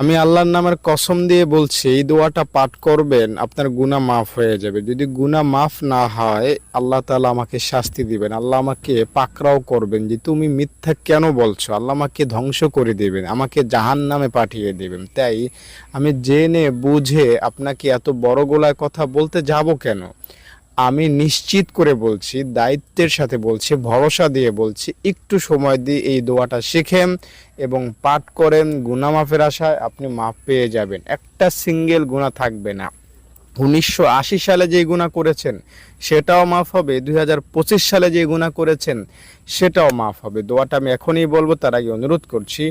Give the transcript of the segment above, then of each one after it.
আমি আল্লাহর নামের কসম দিয়ে বলছি, এই দোয়াটা পাঠ করবেন, আপনার গুনাহ মাফ হয়ে যাবে। যদি গুনাহ মাফ না হয়, আল্লাহ তাআলা আমাকে শাস্তি দিবেন। আল্লাহ আমাকে পাকড়াও করবেন যে তুমি মিথ্যা কেন বলছো। আল্লাহ আমাকে ধ্বংস করে দিবেন, আমাকে জাহান্নামে পাঠিয়ে দিবেন। তাই আমি জেনে বুঝে আপনাকে এত বড় গলায় কথা বলতে যাব কেন? আমি নিশ্চিত করে বলছি, দায়িত্বের সাথে বলছি, ভরসা দিয়ে বলছি, একটু সময় দিয়ে এই দোয়াটা শিখেন এবং পাঠ করেন। গুনাহ মাফের আশায় আপনি মাফ পেয়ে যাবেন, একটা সিঙ্গেল গুনাহ থাকবে না। 1980 সালে যে গুনাহ করেছেন সেটাও মাফ হবে, 2025 সালে যে গুনাহ করেছেন সেটাও মাফ হবে। দোয়াটা আমি এখনই বলবো, তার আগে অনুরোধ করছি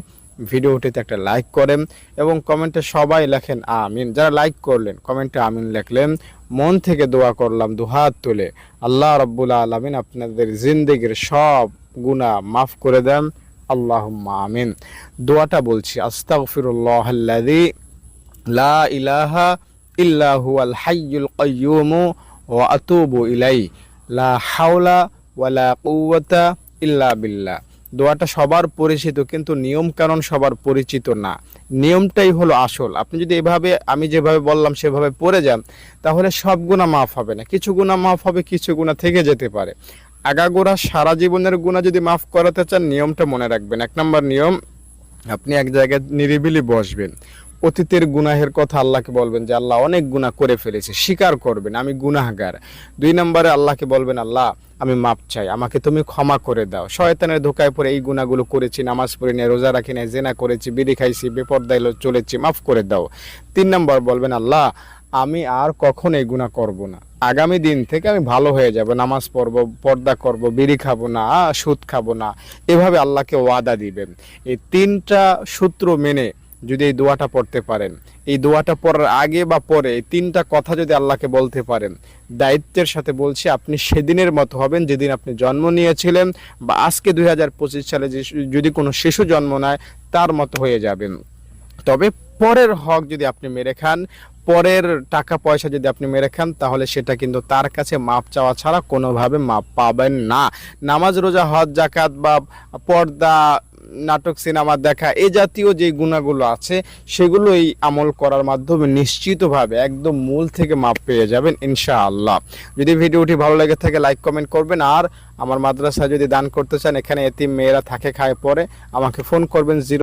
ভিডিওটিতে একটা লাইক করেন এবং কমেন্টে সবাই লেখেন আমিন। যারা লাইক করলেন, কমেন্টে আমিন লেখলেন, মন থেকে দোয়া করলাম দুহাত তুলে, আল্লাহ রাব্বুল আলামিন আপনাদের জিন্দেগির সব গুনাহ মাফ করে দেন, আল্লাহুম্মা আমিন। দোয়াটা বলছি, আস্তাগফিরুল্লাহাল্লাযী লা ইলাহা ইল্লা হুয়াল হাইয়ুল কাইয়্যুম ওয়া আতুবু ইলাইহি লা হাওলা ওয়ালা কুওয়াতা ইল্লা বিল্লাহ। দোয়াটা সবার পরিচিত, কিন্তু নিয়ম কানুন সবার পরিচিত না। নিয়মটাই হলো আসল। আপনি যদি এভাবে আমি যেভাবে বললাম সেভাবে পড়ে যান, তাহলে সব গুনাহ মাফ হবে না, কিছু গুনাহ মাফ হবে, কিছু গুনাহ থেকে যেতে পারে। আগাগোড়া সারা জীবনের গুনাহ যদি মাফ করাতে চান, নিয়মটা মনে রাখবেন। 1 নম্বর নিয়ম, আপনি এক জায়গায় নিরিবিলি বসবেন, অতীতের গুনাহের কথা আল্লাহকে বলবেন যে আল্লাহ অনেক গুনাহ করে ফেলেছি, স্বীকার করবেন আমি গুনাহগার। 2 নম্বরে আল্লাহকে বলবেন, আল্লাহ আমি মাপ চাই, আমাকে তুমি ক্ষমা করে দাও। শয়তানের ধোকায় পড়ে এই গুনাহগুলো করেছি, নামাজ পড়ি নাই, রোজা রাখি নাই, জেনা করেছি, বিড়ি খাইছি, বেপরদায় চলেছি, মাফ করে দাও। 3 নম্বর বলবেন, আল্লাহ আমি আর কখনো এই গুনাহ করব না, আগামী দিন থেকে আমি ভালো হয়ে যাব, নামাজ পড়ব, পর্দা করব, বিড়ি খাবো না, সুদ খাবো না। এভাবে আল্লাহকে ওয়াদা দিবেন। এই 3টা সূত্র মেনে যদি এই দোয়াটা পড়তে পারেন, এই দোয়াটা পড়ার আগে বা পরে এই 3টা কথা যদি আল্লাহকে বলতে পারেন, দায়িত্বের সাথে বলছি, আপনি সেদিনের মতো হবেন যেদিন আপনি জন্ম নিয়েছিলেন, বা আজকে 2025 সালে যদি কোনো শিশু জন্ম নেয় তার মতো হয়ে যাবেন। তবে পরের হক যদি আপনি মেরে খান, পরের টাকা পয়সা যদি আপনি মেরে খান, তাহলে সেটা কিন্তু তার কাছে মাপ চাওয়া ছাড়া কোনোভাবে মাপ পাবেন না। নামাজ, রোজা, হজ, যাকাত বা পর্দা, নাটক, সিনেমা দেখা, এ জাতীয় যে গুণাগুলো আছে সেগুলো এই আমল করার মাধ্যমে নিশ্চিতভাবে একদম মূল থেকে মাপ পেয়ে যাবেন ইনশাআল্লাহ। যদি ভিডিওটি ভালো লেগে থাকে লাইক কমেন্ট করবেন, আর আমার মাদ্রাসায় যদি দান করতে চান, এখানে এতিম মেয়েরা থাকে, খায়, পরে আমাকে ফোন করবেন 0